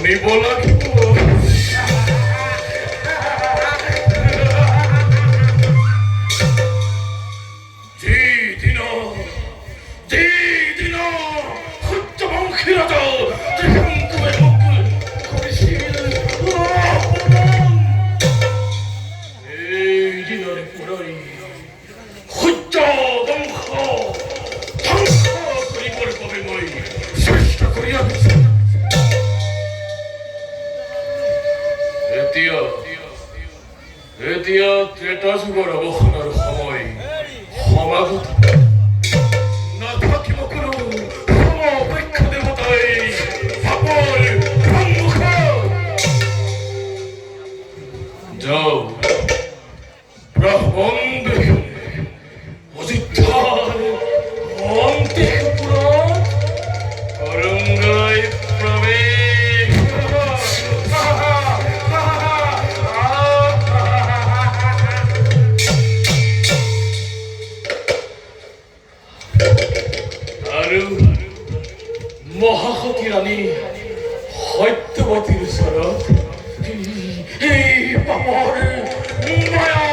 শুনিব লাগিব যিদিন সূৰ্যবংশী ৰজা ত্ৰিশংকুৱে মোক কৰিছিল অপমান, এই দিনৰে পৰাই সূৰ্যবংশ ধ্বংস কৰিবৰ বাবে মই চেষ্টা কৰি আহিছোঁ। এতিয়া ত্ৰেতা যুগৰ অৱসানৰ সময় সমাগত নাথাকিব কোনো সমপক্ষ দেৱতাই ভাবৰ সন্মুখত। যাও ব্ৰাহ্মণ অযোধ্যাৰ অন্তিপুৰত অৰংগৈ প্ৰৱেশ আৰু মহাসতী ৰাণী সত্যৱতীৰ ওচৰত এই পাপৰ মায়া